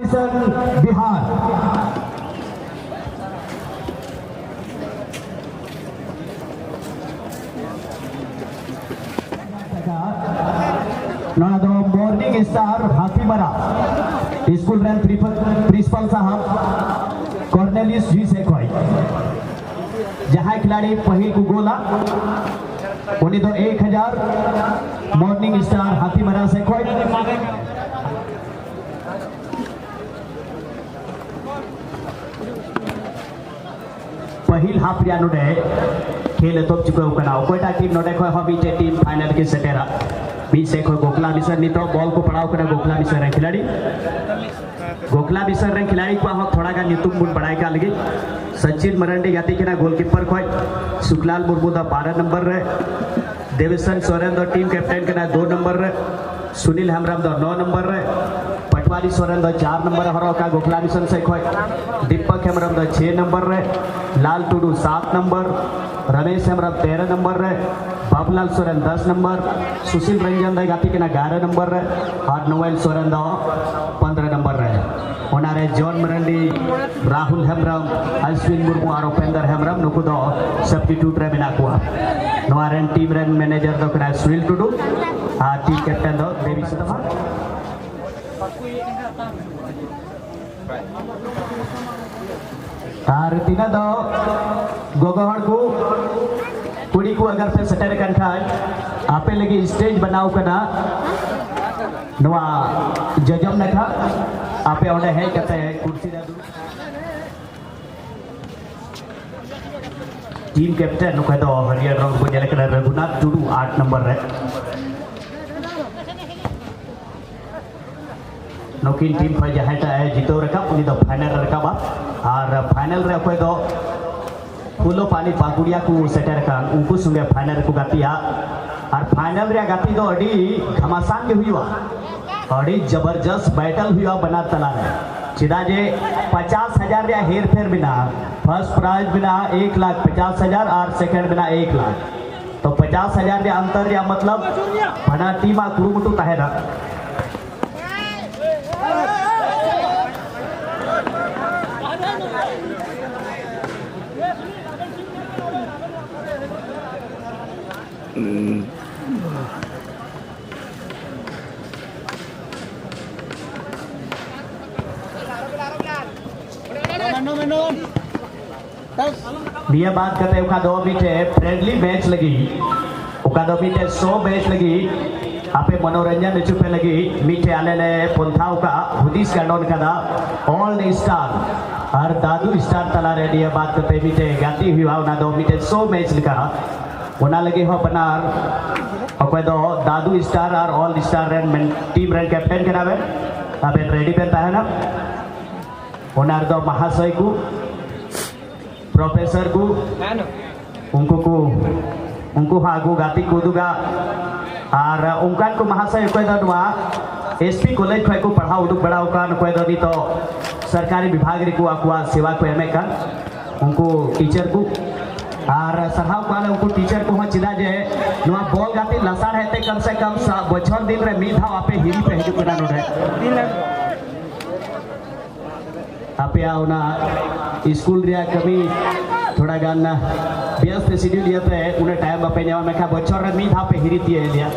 Mission Bihar. नॉट morning star Hathimara school रैंक principal साहब कॉर्नेलियस जी से कोई जहां खिलाड़ी पहल को गोला उन्हीं तो 1000 मॉर्निंग स्टार हाथीमरा से कोई पहल हाफ रिया नोडे खेल तो चुका कना कोईटा टीम नोडे खो हबी टीम फाइनल के सेटेरा बी से खो गोखला मिशन नितो बॉल को पड़ाव कना गोखला मिशन रे खिलाड़ी गोखला मिशन रे खिलाड़ी को हम थोड़ा गा नितुम बुन बढ़ाई का लगी सचिन मरंडी गाती के ना गोलकीपर खोय सुखलाल मुर्मू दा 12 नंबर रे देवेशन सोरेन दा टीम कैप्टन के ना 2 नंबर रे सुनील हेमब्रम दा 9 नंबर रे पटवारी सोरेन दा 4 नंबर हरो का गोखला मिशन से खोय दीपक हेमब्रम दा 6 नंबर रे लाल टुडू 7 नंबर रमेश हेमब्रम 13 नंबर रे बाबूलाल सोरेन 10 नंबर सुशील रंजन दा गाती के ना 11 नंबर रे और नोएल सोरेन दा 15 नंबर रे ओनारे जॉन मरंडी राहुल हेमब्रम अश्विन मुर्मू और उपेंद्र हेमब्रम नुकु दो सब्स्टिट्यूट रे मेना को नोआरेन टीम रेन मैनेजर दो कना सुनील टुडू आ टीम कैप्टन दो देवी सतमा आर तीना दो गोगोहड़ को कुड़ी को अगर पे सटर कन खाय आपे लगी स्टेज बनाओ कना नवा जजम नखा आपे ओडे है कहते हैं कुर्सी दा टीम कैप्टन नुका दो हरियर रंग को जले कना रघुनाथ टुडू 8 नंबर रे नोकिन टीम पर जहाटा है जीतो रखा उनी दो फाइनल रखा बा और फाइनल रे कोई दो फूलो पानी पाकुड़िया को सेटर का उनको संगे फाइनल को गातिया और फाइनल रे गाती दो अडी घमासान के हुआ अड़ी जबरदस्त बैटल हुआ बना तला रे चिदा जे 50,000 रे हेर फेर बिना फर्स्ट प्राइज बिना 1,50,000 और सेकंड बिना 1 लाख तो 50,000 रे अंतर रे मतलब बना टीमा कुरुमुटु ताहेरा दिया बात करते हैं उका दो बीटे फ्रेंडली मैच लगी उका दो बीटे 100 मैच लगी आपे मनोरंजन चुपे लगी मीठे आले ले पंथाव का हुदीस का डॉन का ऑल स्टार और दादू स्टार तला रे दिया बात करते बीटे गाती हुई ना दो बीटे 100 मैच लिखा ओना लगे हो बनार और दो दादू स्टार और all star rain team rain captain के नावे अबे रेडी पेता है ना ओनार दो महाशय को प्रोफेसर को उनको हागु गाती कूदुगा और उनकान को महाशय कोई दो एसपी कॉलेज खोय को पढ़ा उडुक बड़ा उकान कोई दो तो सरकारी विभाग रे को आकुआ सेवा को एमे का उनको टीचर को और सरहाव को उनको टीचर को चिदा जे नवा बॉल गाती लसार हेते कम से कम बछर दिन रे मी धाव आपे हिरी पे हिजु कना नोडे आपे आउना स्कूल रिया कमी थोड़ा गान व्यस्त शेड्यूल लियाते उन्हें टाइम आपे नेवा में का बच्चों रे मी धाव पे हिरी दिए लिया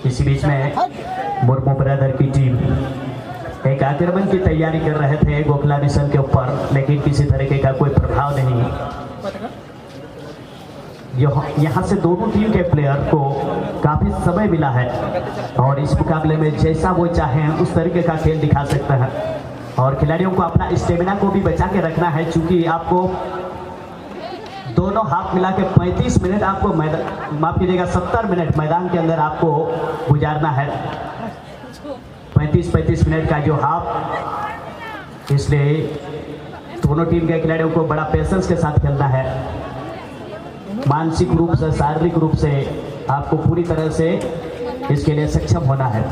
इसी बीच में मुर्मू ब्रदर की टीम एक आक्रमण की तैयारी कर रहे थे गोखला मिशन के ऊपर लेकिन किसी तरीके का कोई प्रभाव नहीं यहाँ से दोनों टीम के प्लेयर को काफी समय मिला है और इस मुकाबले में जैसा वो चाहें उस तरीके का खेल दिखा सकते हैं और खिलाड़ियों को अपना स्टेमिना को भी बचा के रखना है क्योंकि आपको दोनों हाफ मिला के 35 मिनट आपको माफ कीजिएगा 70 मिनट मैदान के अंदर आपको गुजारना है 35 मिनट का जो हाफ इसलिए दोनों टीम के खिलाड़ियों को बड़ा पेशेंस के साथ खेलना है मानसिक रूप से शारीरिक रूप से आपको पूरी तरह से इसके लिए सक्षम होना है।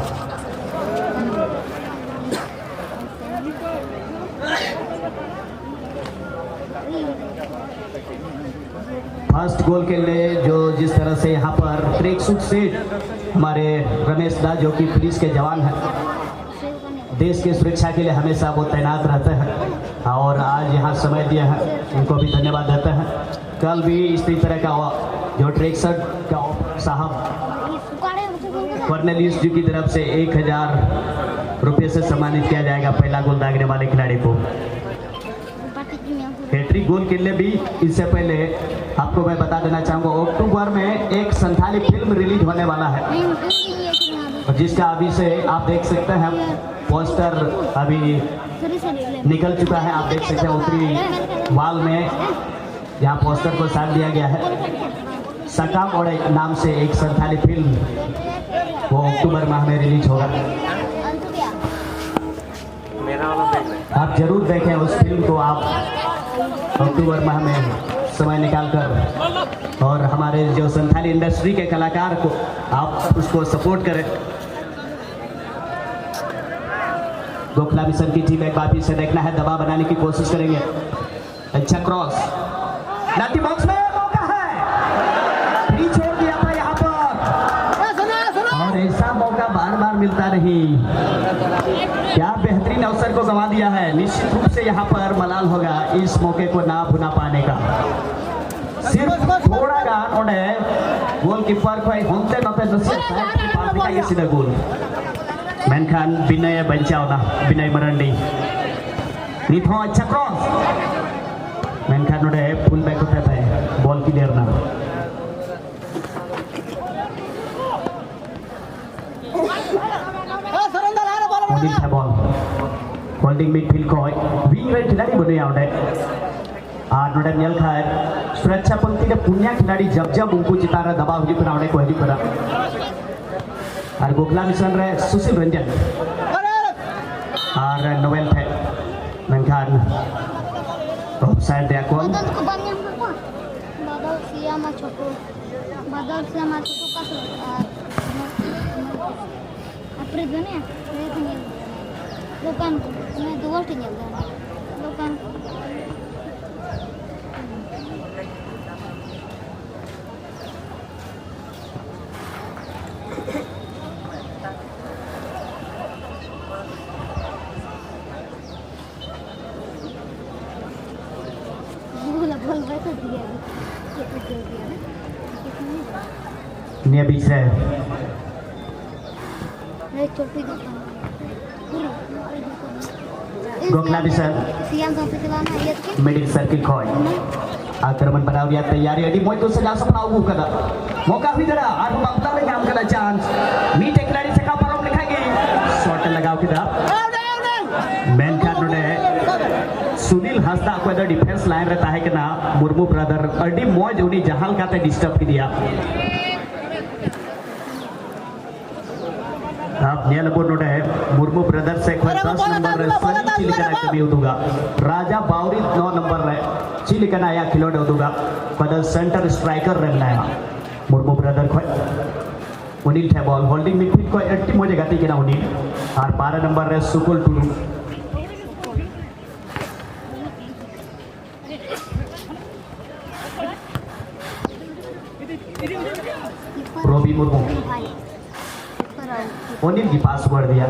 फर्स्ट गोल के लिए जो जिस तरह से यहाँ पर ट्रैक सूट से हमारे रमेश दा जो कि पुलिस के जवान हैं, देश की सुरक्षा के लिए हमेशा वो तैनात रहते हैं और आज यहाँ समय दिया है, उनको भी धन्यवाद देते हैं। कल भी इसी तरह का जो ट्रैक सूट का साहब कर्नलिस जी की तरफ से 1000 रुपये से सम्मानित किया जाएगा पहला गोल दागने वाले खिलाड़ी को। हैट्रिक गोल के लिए भी इससे पहले आपको मैं बता देना चाहूँगा, अक्टूबर में एक संथाली फिल्म रिलीज होने वाला है, जिसका अभी से आप देख सकते हैं पोस्टर अभी निकल चुका है। आप देख सकते हैं उत्तरी वाल में यहाँ पोस्टर को साथ दिया गया है। सकाम और नाम से एक संथाली फिल्म वो अक्टूबर माह में रिलीज होगा। आप जरूर देखें उस फिल्म को, आप अक्टूबर माह में समय निकालकर, और हमारे जो संथाली इंडस्ट्री के कलाकार को आप उसको सपोर्ट करें। गोखला मिशन की टीम एक बार फिर से देखना है, दबाव बनाने की कोशिश करेंगे। अच्छा क्रॉस, लाठी बॉक्स में मौका है, फ्री छोड़ दिया था यहाँ पर, और ऐसा मौका बार बार मिलता नहीं। क्या बेहतरीन अवसर को गंवा दिया है। निश्चित रूप से यहाँ पर मलाल होगा इस मौके को ना भुना पाने का। सिर्फ थोड़ा गान उन्हें गोलकीपर को होते नपे नसीब सीधा गोल। मेनखान बिनय बंचावना, बिनय मरंडी निथो अच्छा क्रॉस, मेनखान उन्हें फुल बैक होता है बॉल की देर ना। बॉल होल्डिंग मिडफील्ड को विंग रे खिलाड़ी बने आउटे और नोडे नेल खाए सुरक्षा पंक्ति के पुण्या खिलाड़ी जब जब उनको चितारा दबाव हिजू करा को हिजू करा। और गोखला मिशन रे सुशील रंजन और नोवेल थे मेनखान ऑफसाइड दिया कौन बादल सियामा छोटू का अपने दुनिया दुकान मैं दो टी दुकान निया बीच है छोटी गोखला मिशन मिडिल सर्किल खोय आक्रमण बनाव दिया तैयारी अड़ी मोय तो सजा सपना उगु कदा मौका भी जरा और ममता में काम कदा चांस मी टेक्नोलॉजी से का परम लिखाएगी शॉट लगाव किदा मेनखान ने सुनील हंसदा को द डिफेंस लाइन रहता है कि ना मुर्मू ब्रदर अड़ी मौज उनी जहाल का ते डिस्टर्ब की दिया। आप नियलपुर नोटे मुर्मू ब्रदर से 10 नंबर सनी चिलिकना कमी उदुगा राजा बावरी 9 नंबर रे चिलिकना या खिलोड़े उदुगा पदल सेंटर स्ट्राइकर रहना है मुर्मू ब्रदर को उनील थे बॉल होल्डिंग मिडफील्ड को 80 मोजे गति के ना उनील और 12 नंबर रे सुकुल टुडू रोबी मुर्मू ओनिल की पास बढ़ दिया।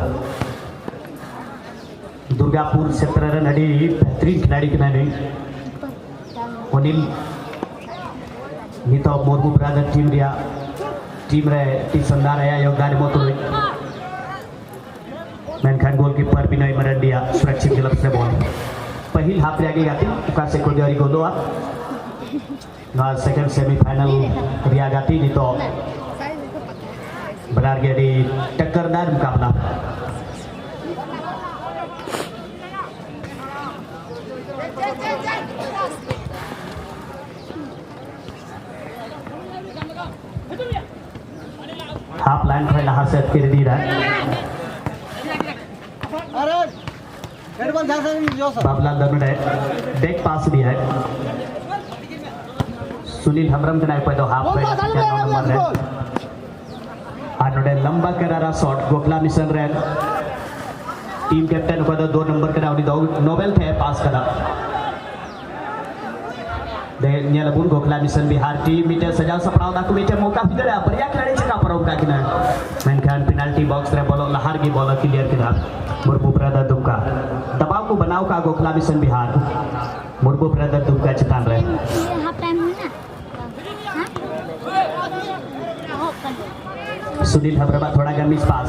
दुर्गापुर क्षेत्र रे नडी बेहतरीन खिलाड़ी के नानी ओनिल नितो मुर्मू ब्रदर टीम रे टी संदार आया योगदान मोतो मेनखान गोलकीपर बिनय मरंडिया सुरक्षित गिलप से बॉल पहिल हाफ आगे गाती उका से को देरी गोलोआ ना सेकंड सेमीफाइनल रिया गाती नितो benar jadi टक्करदार मुकाबला। हाफ लाइन पर लहा से कर दी रहा बाबला दरमियान बैक पास भी है सुनील हमरम के नाम पर तो हाफ पे नंबर है और नोडे लंबा करारा शॉट गोखला मिशन रेन टीम कैप्टन को 2 नंबर करा उनी दो नोबेल थे पास करा दे ᱧᱮᱞᱟᱵᱩᱱ गोखला मिशन बिहार टीम मीटे सजाव सपड़ाव दा को मीटे मौका भी दे बरिया खिलाड़ी चका परम का किना मेनखान पेनाल्टी बॉक्स रे बॉल लहार की बॉल क्लियर किना मुर्मू ब्रदर दुमका दबाव को बनाव का गोखला मिशन बिहार मुर्मू ब्रदर दुमका चितान रे हाफ टाइम हुई ना सुनील हबरबा थोड़ा गा मिस पास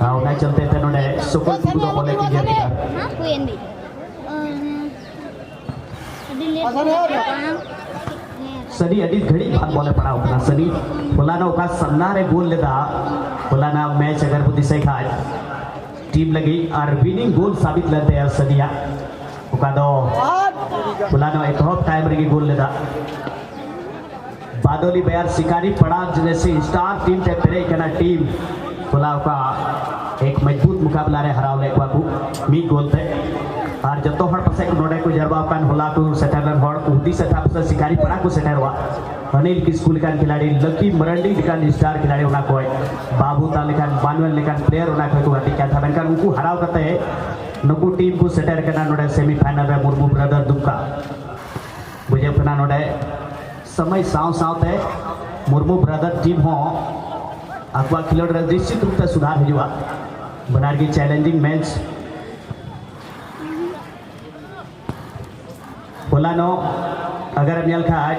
ना चलते थे नोडे सुकुल को बोले क्लियर किना हां कोई नहीं सनी अडी घड़ी भाग बोले पड़ा उतना सनी फुलाना का सन्ना रे गोल लेदा फुलाना मैच अगर बुद्धि से खाए टीम लगी और विनिंग गोल साबित लेते हैं सनिया उका दो फुलाना एक हॉफ टाइम रे गोल लेदा बादोली बयार शिकारी पड़ा जैसे स्टार टीम ते पेरे कना टीम फुला का एक मजबूत मुकाबला रे हराव ले बाबू मी गोल थे और जब तो हर पसे नोडे को जरबा कान होला को सेटरन हर उदी से था पसे शिकारी पड़ा को सेटरवा अनिल की स्कूल का खिलाड़ी लकी मरंडी लिकान स्टार खिलाड़ी होना कोई बाबू ता लिकान बानवेल लिकान प्लेयर होना कोई को हटी क्या था बनकर उनको हराव करते हैं नुकु टीम को सेटर करना नोडे सेमीफाइनल में मुर्मू ब्रदर दुमका बुझे पना नोडे समय साव सावते मुर्मू ब्रदर टीम हो अगवा खिलोड़ निश्चित रूप से सुधार हुआ बनार की चैलेंजिंग मैच फुलानो अगर नियल खाए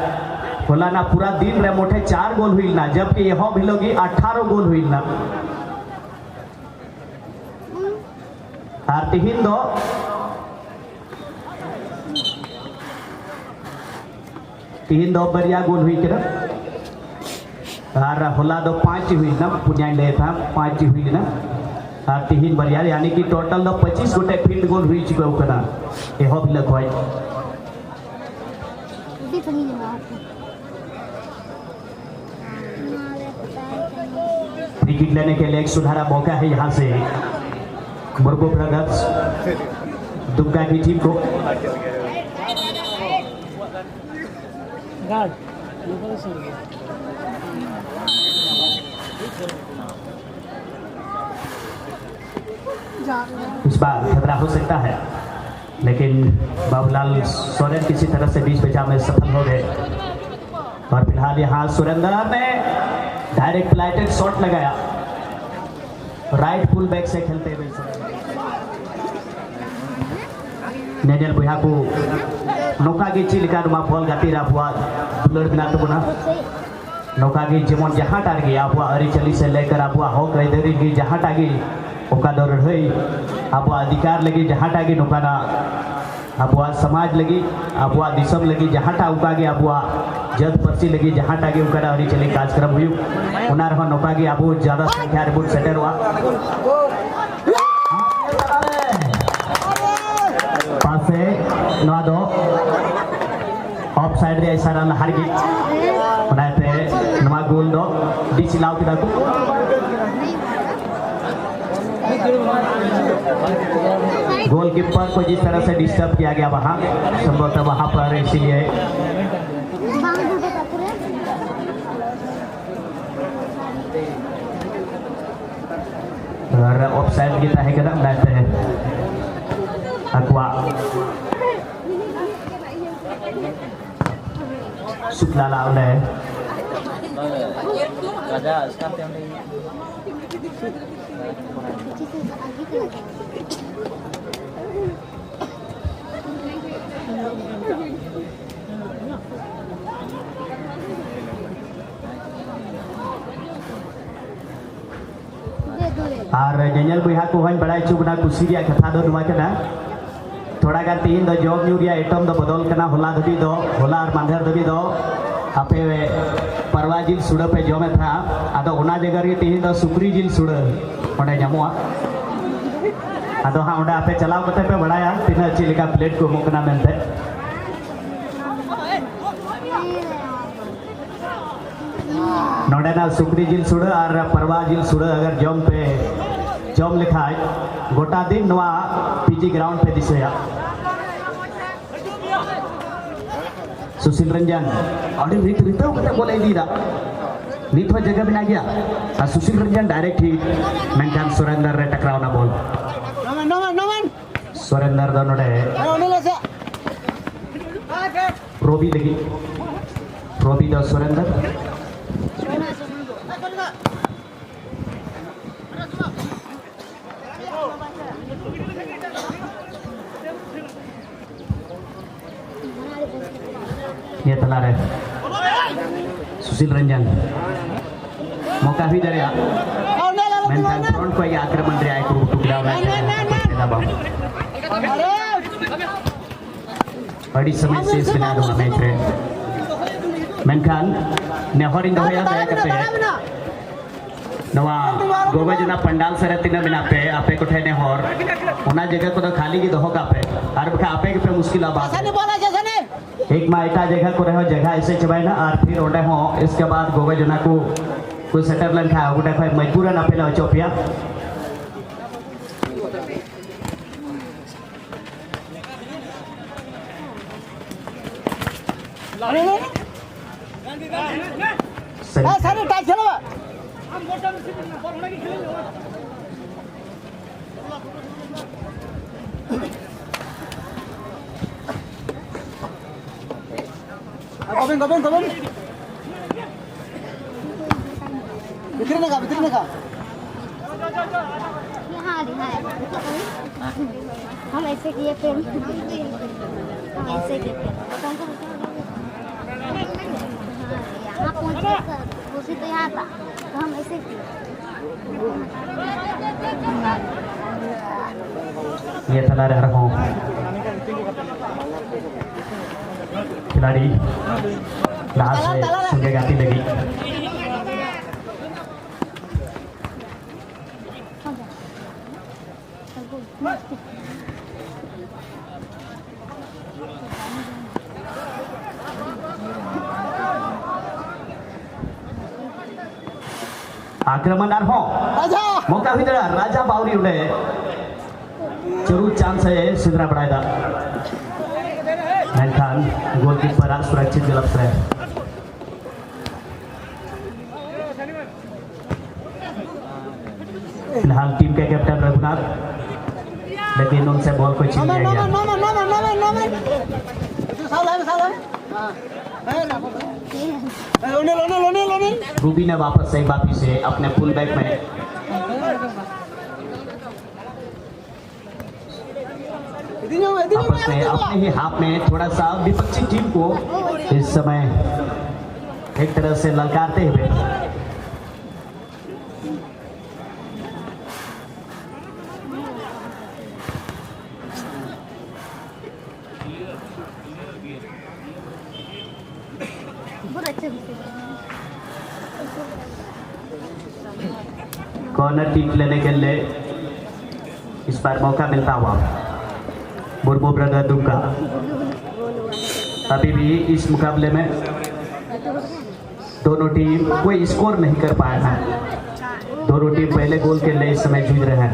फुलाना पूरा दिन रे मोटे 4 गोल हुई ना जबकि यह भिलोगी 18 गोल हुई ना और तीन दो बरिया गोल हुई किना और होला दो 5 हुई ना पुण्या ले था 5 हुई ना और 3 बरिया यानी कि टोटल दो 25 गोटे फील्ड गोल हुई चुके उकना यह भिलक होय फ्री किक लेने के लिए एक सुनहरा मौका है यहाँ से मुर्मू ब्रदर्स दुमका की टीम को इस बार खतरा हो सकता है लेकिन बाबूलाल सोरेन किसी तरह से बीच बचाव में सफल हो गए और फिलहाल यहाँ सुरेंद्र ने डायरेक्ट फ्लाइटेड शॉट लगाया राइट फुल बैक से खेलते हुए नेजल बुहा को नौका की चिलका नुमा बॉल गाती रहा हुआ बुलर बिना तो बुना नौका की जेमन जहाँ टारगी आपवा अरिचली से लेकर आपवा हो कैदरी की जहाँ टागी ओका दौड़ रही आपवा अधिकार लगी जहाँ टागी नौका ना आपवा समाज लगी आपवा दिसम लगी जहाँ टा उका के आपवा जद पर्ची लगी जहाँ टागी उका अरिचली कार्यक्रम हुई उनार हो नौका की आपको ज़्यादा संख्या रिपोर्ट सेटर हुआ पासे नवा दो ऑफ साइड रे इशारा लहार की बनाते नवा गोल दो डिच लाव की दाकू गोलकीपर को जिस तरह से डिस्टर्ब किया गया वहाँ संभवतः वहाँ पर इसीलिए ऑफ साइड की है कदम लाते हैं अक्वा शुक्ला लाव ने राजा और जंजल बुहा को हन बड़ा चुबना कुसिरिया कथा दो नुमा केना थोड़ा गान तीन दो जॉब न्यूरिया आइटम दो बदल केना होला धबी दो होला और मांधर धबी दो आपे परवा जिल सुड़ पे जमे था आदो ओना जगह रे तीन दो सुक्री जिल सुड़ ओंडे जामुआ आदो हां ओंडे आपे चलाव कते पे बड़ाया तीन चिलिका प्लेट को मुकना मेनते नोडे ना सुक्री जिल सुड़ और परवा जिल सुड़ अगर जम पे जम लिखा है गोटा दिन नवा पीजी ग्राउंड पे दिसेया सुशील रंजन अड़ी रीत रीतो कते बोले दीदा नीत जगह बना गया सुशील रंजन डायरेक्ट ही मेनखान सुरेंद्र रे टकराव ना बॉल सुरेंद्र दो नोडे प्रोबी लगी प्रोबी दो सुरेंद्र ये तला रहे सुशील रंजन मौका भी दरिया मेनखान फ्रंट को आक्रमण रे आए को टुकड़ा बड़ी समय से इस बिना दो मैच रे मेनखान नेहरिंग दो या दया करते हैं नवा गोवा जना पंडाल से रहती ना बिना पे आपे को ठहने और उना जगह को तो खाली की दो का पे हर बखा आपे के पे मुश्किल आबाद एक माइटा जगह को रहो जगह ऐसे चबाई ना और फिर ओडे हो इसके बाद गोवा जना को कोई सेटअप लन खा ओडे कोई मजबूरन अपेला चोपिया Gobin. Bitirin ka. यहाँ दिखाया हम ऐसे किए फिर हम ऐसे किए यहाँ पहुँचे उसी तो यहाँ था तो हम ऐसे किए ये तला रहा हूँ खिलाड़ी लास्ट से सुनने गाती लगी आक्रमणदार हो मौका हुई तरह राजा बावरी उड़े जरूर चांस है सिद्धरा बढ़ाएगा मेनखान गोलकीपर सुरक्षित गिलफ्त है फिलहाल टीम के कैप्टन रघुनाथ लेकिन उनसे बॉल को छीन लिया रूबी ने वापस एक बापी से अपने फुल बैक में आपस में अपने ही हाथ में थोड़ा सा विपक्षी टीम को इस समय एक तरह से ललकारते हुए कॉर्नर किक लेने के लिए इस बार मौका मिलता हुआ मुर्मू ब्रदर दुमका अभी भी इस मुकाबले में दोनों टीम कोई स्कोर नहीं कर पाया है दोनों टीम पहले गोल के लिए इस समय जूझ रहे हैं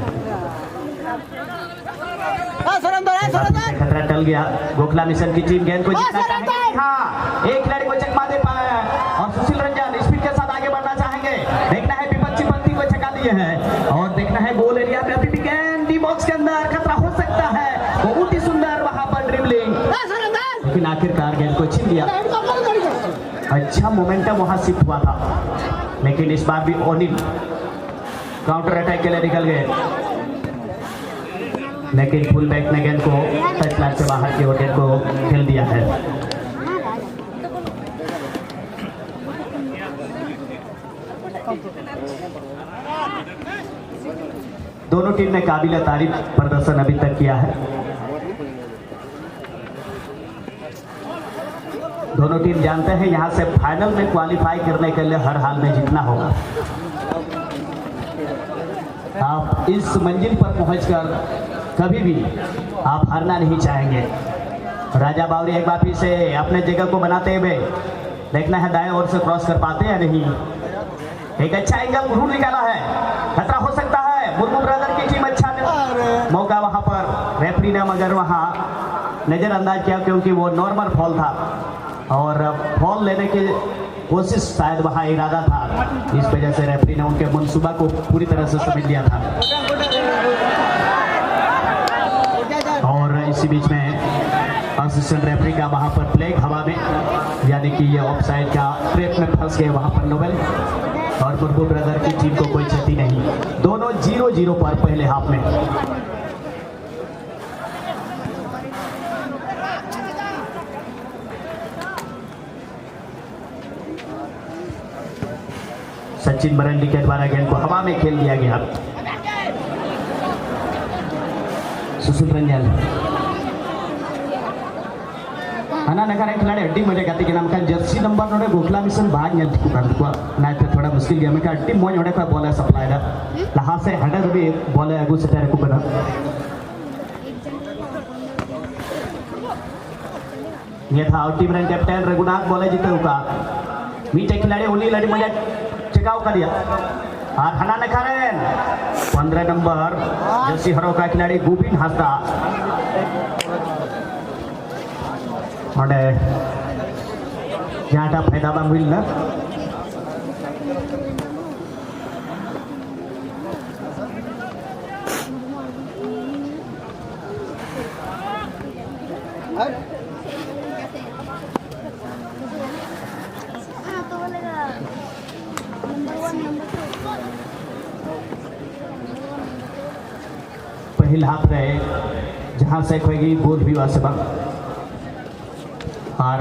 खतरा टल गया गोखला मिशन की टीम गेंद को जीतना चाहेंगे हाँ एक खिलाड़ी को चकमा दे पाया और सुशील रंजन स्पीड के साथ आगे बढ़ना चाहेंगे देखना है विपक्षी पंक्ति को छका दिए हैं और देखना है गोल एरिया में अभी भी गेंद डी बॉक्स के अंदर खतरा हो सकता है बहुत ही सुंदर वहां पर ड्रिबलिंग लेकिन आखिरकार गेंद को छीन लिया अच्छा मोमेंटम वहां शिफ्ट हुआ था लेकिन इस बार भी ओनिल काउंटर अटैक के लिए निकल गए लेकिन फुल बैक ने गेंद को टच लाइन से बाहर की ओर गेंद को खेल दिया है दोनों टीम ने काबिल तारीफ प्रदर्शन अभी तक किया है दोनों टीम जानते हैं यहां से फाइनल में क्वालिफाई करने के लिए हर हाल में जीतना होगा आप इस मंजिल पर पहुंचकर कभी भी आप हारना नहीं चाहेंगे राजा बावरी एक बार फिर से अपने जगह को बनाते हुए देखना है दाएं ओर से क्रॉस कर पाते हैं या नहीं एक अच्छा एंगल ढूंढ निकाला है खतरा हो सकता है मुर्मू ब्रदर की टीम अच्छा मौका वहां पर रेफरी ने मगर वहां नजरअंदाज किया क्योंकि वो नॉर्मल फॉल था और फॉल लेने के कोशिश शायद वहाँ इरादा था, इस वजह से रेफरी ने उनके मंसूबा को पूरी तरह से समझ लिया था। और इसी बीच में असिस्टेंट रेफरी का वहाँ पर फ्लैग हवा में, यानी कि ये ऑफसाइड का ट्रैप में फंस गए वहाँ पर नोबेल, और मुर्मू ब्रदर की टीम को कोई क्षति नहीं। दोनों 0-0 पर पहले हाफ में। सचिन मरंडी के द्वारा गेंद को हवा में खेल दिया गया। सुशील रंजन हना नकार खिलाड़ी अड्डी मजे गाती के नाम का जर्सी नंबर नोडे गोखला मिशन भाग नेल को कर को ना तो थोड़ा मुश्किल गेम का अड्डी मोय नोडे का बॉल सप्लाई दा लहा से हडा भी बॉल अगु से को बना ये था team run captain Raghunath ball जीते का मीटे खिलाड़ी उन्हीं लड़ी मजा चेकाव कर दिया। और हना नखारेन 15 नंबर जर्सी हरो का खिलाड़ी गोविंद हासदा और यहाँ फायदा बांग हुई ना पहले हाथ रहे जहाँ से कोई गोल भी वहाँ से बांग और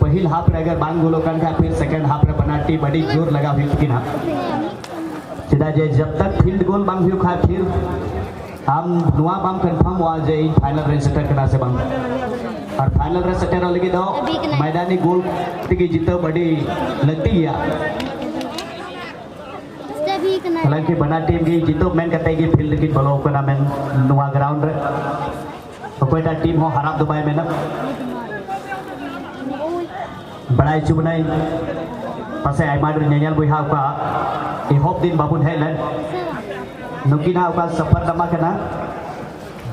पहल हाफ रे अगर बांग गोलो का फिर सेकंड हाफ रे बनाटी बड़ी जोर लगा हुई कि ना सीधा जे जब तक फील्ड गोल बांग हुई खा फिर हम नुआ बांग कंफर्म हुआ जे इन फाइनल रन सेटर करना से बांग और फाइनल रन सेटर लगी दो मैदानी गोल की जीतो बड़ी लगती गया। हालांकि बना टीम की जीतो मैन कहते हैं कि फील्ड की बोलो करना मैन नुआ ग्राउंड रे तो कोई टीम हो हराब दुबई में ना बड़ाई चुबनाई पासे आयमाडर नेयल बुहा का एहब दिन बाबुन हेलन नुकिना का सफर दमा करना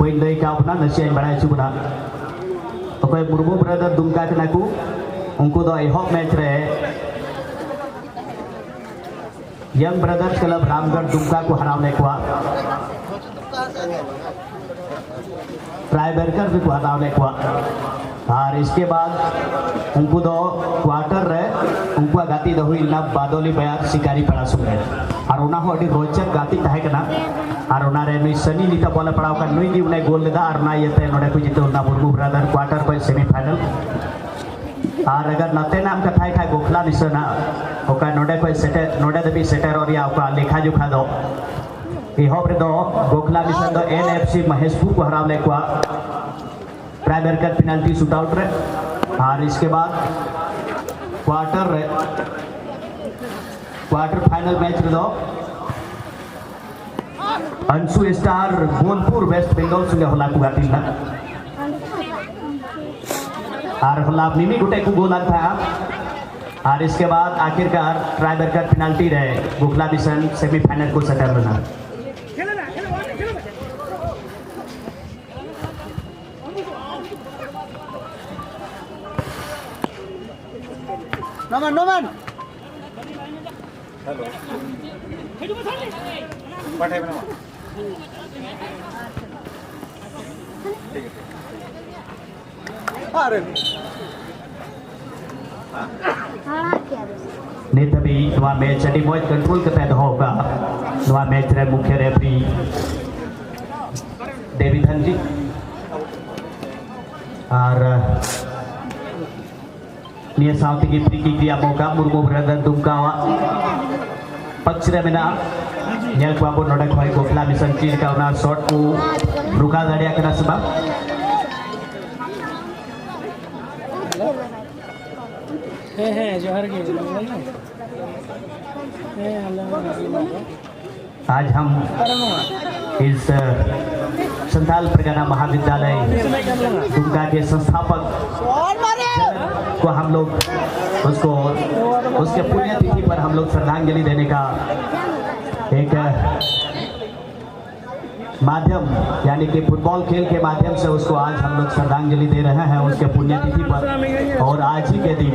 बइन लई का अपना नसे बड़ाई चुबना ओके मुर्मू ब्रदर दुमका करना को उनको दो एहब मैच रहे young brothers club Ramgarh Dumka को हराने को ट्राइबेकर को हराने को और इसके बाद उनको दो क्वार्टर रहे उनको गाती दो हुई ना बादोली बयार शिकारी पड़ा सुने और उना हो अड़ी रोचक गाती तहे कना और उना रे नुई सनी नीता बॉल पड़ाव का नुई गी उन्हें गोल लेदा और ना ये ते नोडे को जीते उना मुर्मू ब्रदर क्वार्टर पर सेमीफाइनल और अगर नते नाम कथाई खाए गोखला मिसना ओका नोडे को सेटर नोडे दबी सेटर और या ओका लेखा जोखा दो इहोब रे दो गोखला मिसन दो एनएफसी महेशपुर को हरावले को ट्राइबेकर पेनल्टी शूटआउट रे और इसके बाद क्वार्टर फाइनल मैच रे दो अंशु स्टार बोलपुर वेस्ट बंगाल संगे होला को गातिल ना और होला मिमी गुटे को गोल था और इसके बाद आखिरकार ट्राइबेकर पेनल्टी रहे गोखला मिशन सेमीफाइनल को सेटल बना नमन हेलो पाठे बना ठीक है अरे नहीं तभी नवा मैच अड़ी मौज कंट्रोल करता है होगा नवा मैच रे मुख्य रेफरी देवीधन जी और निया साउथ की फ्री किक दिया मौका मुर्मू ब्रदर दुमका पक्ष रे मेना नेल बाबू नोडे खोई गोखला मिशन चीज का उना शॉट को रुका दाड़िया करना सबब है जोहर के आज हम इस संथाल परगना महाविद्यालय दुमका के संस्थापक को हम लोग उसको उसके पुण्यतिथि पर हम लोग श्रद्धांजलि देने का एक माध्यम यानी कि फुटबॉल खेल के माध्यम से उसको आज हम लोग श्रद्धांजलि दे रहे हैं उसके पुण्यतिथि पर। और आज ही के दिन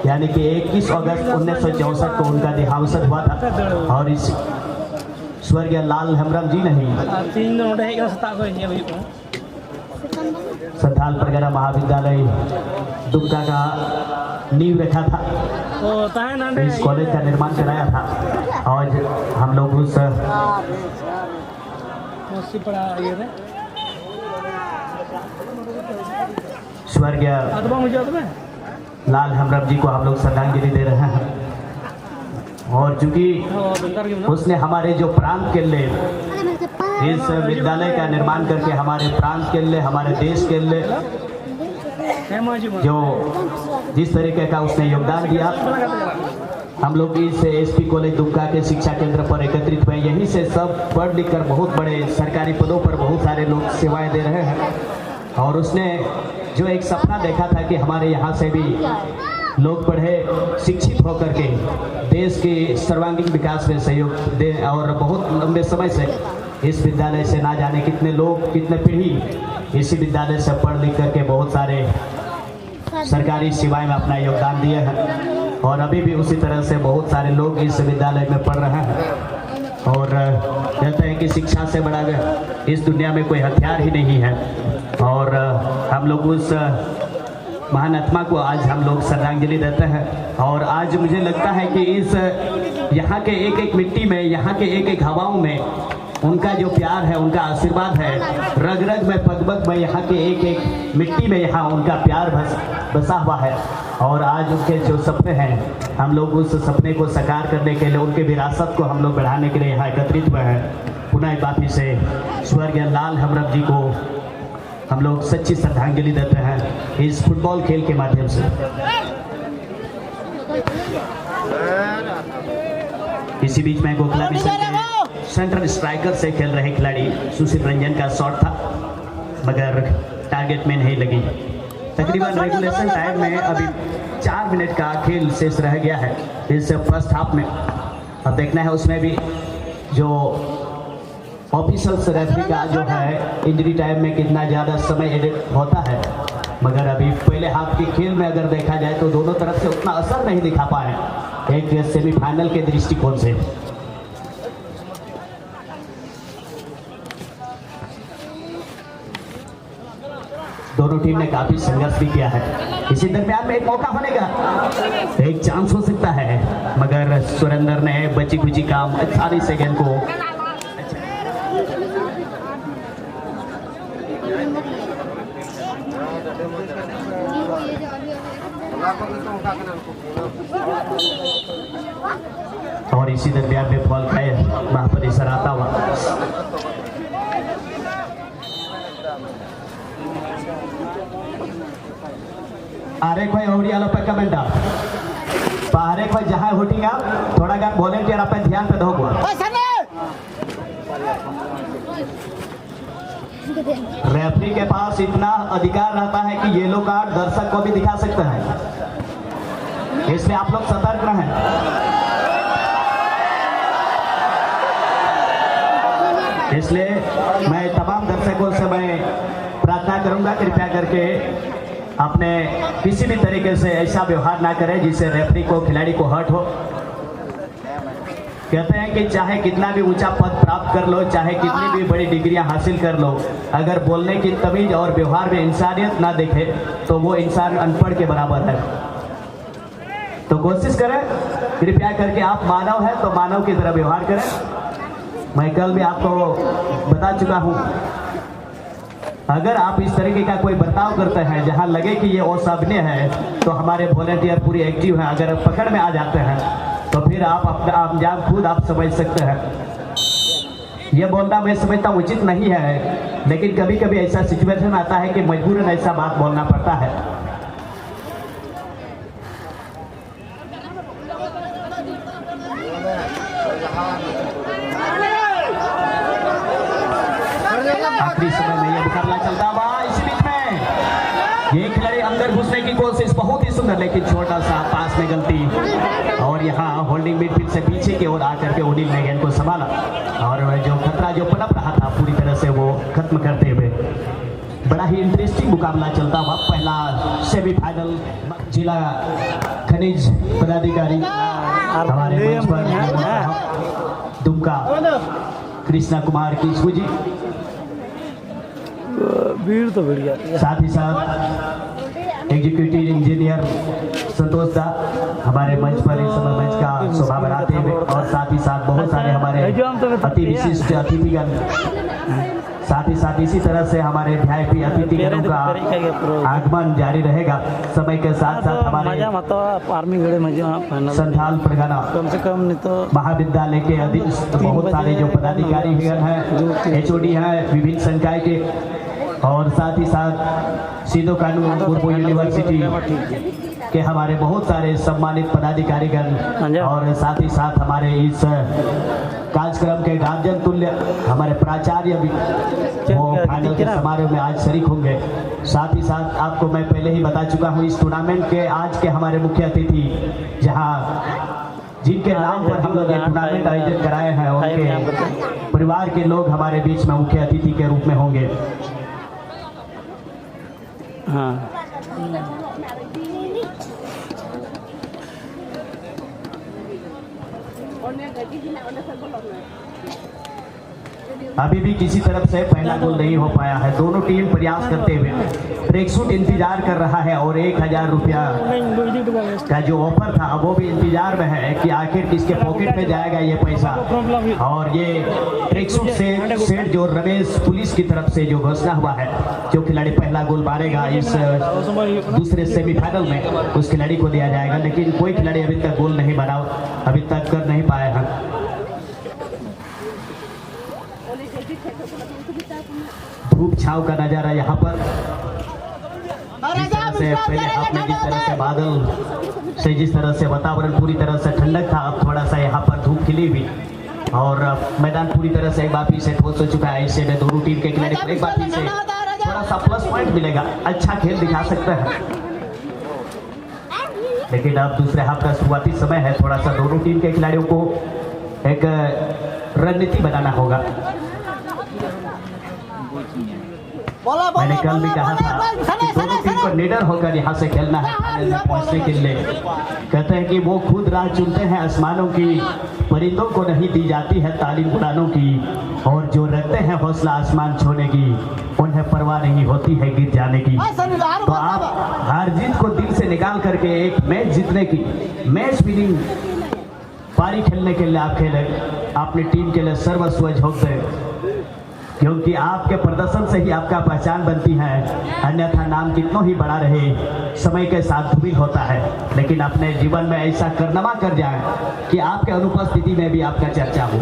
यानी कि 21 अगस्त 1964 को उनका देहावसान हुआ था। और इस स्वर्गीय लाल हेम्ब्रम जी नहीं तीन नोट है क्या सता को ये भी संथाल परगना महाविद्यालय दुमका का नींव रखा था, तो ताहे ना इस कॉलेज का निर्माण कराया था। और हम लोग उस मस्ती पड़ा ये रे स्वर्गीय अदबा मुझे तो मैं लाल हेम्ब्रम जी को हम लोग श्रद्धांजलि दे रहे हैं। और चूंकि बंदर की उसने हमारे जो प्रांत के लिए इस विद्यालय का निर्माण करके हमारे प्रांत के लिए, हमारे देश के लिए जो जिस तरीके का उसने योगदान दिया, हम लोग इस एसपी कॉलेज दुमका के शिक्षा केंद्र पर एकत्रित हुए। यहीं से सब पढ़ लिख कर बहुत बड़े सरकारी पदों पर बहुत सारे लोग सेवाएं दे रहे हैं। और उसने जो एक सपना देखा था कि हमारे यहाँ से भी लोग पढ़े शिक्षित होकर के देश के सर्वांगीण विकास में सहयोग दे। और बहुत लंबे समय से इस विद्यालय से ना जाने कितने लोग, कितने पीढ़ी इसी विद्यालय से पढ़ लिख करके बहुत सारे सरकारी सेवाएं में अपना योगदान दिए हैं। और अभी भी उसी तरह से बहुत सारे लोग इस विद्यालय में पढ़ रहे हैं। और कहते हैं कि शिक्षा से बड़ा इस दुनिया में कोई हथियार ही नहीं है। और हम लोग उस महान आत्मा को आज हम लोग श्रद्धांजलि देते हैं। और आज मुझे लगता है कि इस यहाँ के एक एक मिट्टी में, यहाँ के एक एक हवाओं में उनका जो प्यार है, उनका आशीर्वाद है, रग रग में, पग पग में, यहाँ के एक एक मिट्टी में यहाँ उनका प्यार बसा हुआ है। और आज उनके जो सपने हैं, हम लोग उस सपने को साकार करने के लिए, उनके विरासत को हम लोग बढ़ाने के लिए यहाँ एकत्रित हुए हैं। पुनः एक बार फिर से स्वर्गीय लाल हेम्ब्रम जी को हम लोग सच्ची श्रद्धांजलि देते हैं इस फुटबॉल खेल के माध्यम से। इसी बीच में गोखला मिशन के सेंट्रल स्ट्राइकर से खेल रहे खिलाड़ी सुशील रंजन का शॉट था, मगर टारगेट में नहीं लगी। तकरीबन रेगुलेशन टाइम में अभी 4 मिनट का खेल शेष रह गया है इस फर्स्ट हाफ में। अब देखना है उसमें भी जो ऑफिशियल्स रेफरी का जो है इंजरी टाइम में कितना ज़्यादा समय एडिट होता है। मगर अभी पहले हाफ के खेल में अगर देखा जाए तो दोनों तरफ से उतना असर नहीं दिखा पाए एक सेमीफाइनल के दृष्टिकोण से। दोनों टीम ने काफी संघर्ष भी किया है। इसी दरमियान में एक मौका होने का एक चांस हो सकता है, मगर सुरेंद्र ने बची खुची काम आसानी से गेंद को और इसी दरमियान में फॉल खाए वहां पर इशारा आता हुआ। आरे कोई ओडियालो पे कमेंटा पारे कोई जहां होटिंगा थोड़ा गान वॉलंटियर आप ध्यान पे दो रेफरी के पास इतना अधिकार रहता है कि येलो कार्ड दर्शक को भी दिखा सकता है, इसलिए आप लोग सतर्क रहें। इसलिए मैं तमाम दर्शकों से मैं प्रार्थना करूंगा कृपया करके अपने किसी भी तरीके से ऐसा व्यवहार ना करें जिससे रेफरी को, खिलाड़ी को हर्ट हो। कहते हैं कि चाहे कितना भी ऊंचा पद प्राप्त कर लो, चाहे कितनी भी बड़ी डिग्रियां हासिल कर लो, अगर बोलने की तमीज और व्यवहार में इंसानियत ना दिखे तो वो इंसान अनपढ़ के बराबर है। तो कोशिश करें कृपया करके, आप मानव हैं तो मानव की तरह व्यवहार करें। मैं कल भी आपको बता चुका हूं, अगर आप इस तरीके का कोई बर्ताव करते हैं जहां लगे कि ये असामान्य है तो हमारे वॉलंटियर पूरी एक्टिव हैं। अगर पकड़ में आ जाते हैं तो फिर आप अपना अंजाम खुद आप समझ सकते हैं। ये बोलना मैं समझता उचित नहीं है, लेकिन कभी कभी ऐसा सिचुएशन आता है कि मजबूरन ऐसा बात बोलना पड़ता है। आखिरी समय में ये मुकाबला चलता हुआ, इसी बीच में ये खिलाड़ी अंदर घुसने की कोशिश बहुत ही सुंदर, लेकिन छोटा सा पास में गलती। और यहाँ होल्डिंग मिडफील्ड से पीछे की ओर आकर के ओडिल ने गेंद को संभाला और जो खतरा जो पनप रहा था पूरी तरह से वो खत्म करते हुए बड़ा ही इंटरेस्टिंग मुकाबला चलता हुआ पहला सेमीफाइनल जिला खनिज पदाधिकारी हमारे मंच पर दुमका कृष्णा कुमार किशकू जी, भीड़ तो भीड़ जाती है। साथ ही साथ एग्जीक्यूटिव इंजीनियर संतोष दा हमारे मंच पर इस समय मंच का शोभा बढ़ाते हुए, और साथ ही साथ बहुत सारे हमारे अति विशिष्ट अतिथिगण, साथ ही साथ इसी तरह से हमारे वीआईपी अतिथिगणों का आगमन जारी रहेगा। समय के साथ साथ हमारे आर्मी गड़े मजा संथाल परगना कम से कम नहीं तो महाविद्यालय के अधीन बहुत सारे जो पदाधिकारी हैं, एचओडी हैं विभिन्न संकाय के, और साथ ही साथ सिद्धो कानून पूर्व यूनिवर्सिटी के हमारे बहुत सारे सम्मानित पदाधिकारीगण, और साथ ही साथ हमारे इस कार्यक्रम के गार्जियन तुल्य हमारे प्राचार्य भी वो फाइनल के समारोह में आज शरीक होंगे। साथ ही साथ आपको मैं पहले ही बता चुका हूँ इस टूर्नामेंट के आज के हमारे मुख्य अतिथि, जहाँ जिनके नाम पर हम लोग ये टूर्नामेंट आयोजित कराए हैं, उनके परिवार के लोग हमारे बीच में मुख्य अतिथि के रूप में होंगे। हाँ अभी भी किसी तरफ से पहला गोल नहीं हो पाया है। दोनों टीम प्रयास करते हुए, ट्रैकसूट इंतजार कर रहा है और 1000 रुपया का जो ऑफर था वो भी इंतजार में है कि आखिर किसके पॉकेट में जाएगा ये पैसा। और ये ट्रैकसूट से सेट जो रमेश पुलिस की तरफ से जो घोषणा हुआ है, जो खिलाड़ी पहला गोल मारेगा इस दूसरे सेमीफाइनल में, उस खिलाड़ी को दिया जाएगा। लेकिन कोई खिलाड़ी अभी तक गोल नहीं बना, अभी तक कर नहीं पाए हैं। धूप छाव का नजारा यहाँ पर, जिस तरह से पहले आपने जिस तरह से बादल से जिस तरह से वातावरण पूरी तरह से ठंडक था, अब थोड़ा सा यहाँ पर धूप खिली हुई, और मैदान पूरी तरह से एक बार फिर से ठोस हो चुका है। इससे में दोनों टीम के खिलाड़ी को एक बार फिर से थोड़ा सा प्लस पॉइंट मिलेगा, अच्छा खेल दिखा सकते हैं। लेकिन अब दूसरे हाफ का शुरुआती समय है, थोड़ा सा दोनों टीम के खिलाड़ियों को एक रणनीति बनाना होगा। मैंने कल भी कहा था कि दोनों टीम को निडर होकर यहाँ से खेलना है फाइनल में पहुँचने के लिए। कहते हैं कि वो खुद राह चुनते हैं आसमानों की, परिंदों को नहीं दी जाती है तालीम उड़ानों की, और जो रखते हैं हौसला आसमान छूने की, उन्हें परवाह नहीं होती है गिर जाने की। तो आप हार जीत को दिल से निकाल करके एक मैच जीतने की, मैच विनिंग पारी खेलने के लिए आप खेले, अपनी टीम के लिए सर्वस्व झोंक दें, क्योंकि आपके प्रदर्शन से ही आपका पहचान बनती है। अन्यथा नाम कितना ही बड़ा रहे, समय के साथ धूमिल होता है। लेकिन अपने जीवन में ऐसा करनमा कर जाए कि आपके अनुपस्थिति में भी आपका चर्चा हो।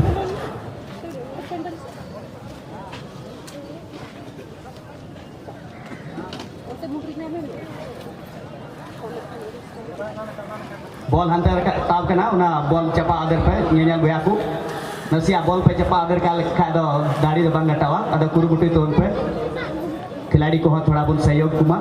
बॉल हंटर का ताव के ना बॉल चपा अगर पे ये gue aku नसिया बॉल पे चपा अगर का लिखा दो दाढ़ी दो बंग हटावा ada कुरुकुटी तो उन पे खिलाड़ी को थोड़ा बहुत सहयोग कुमा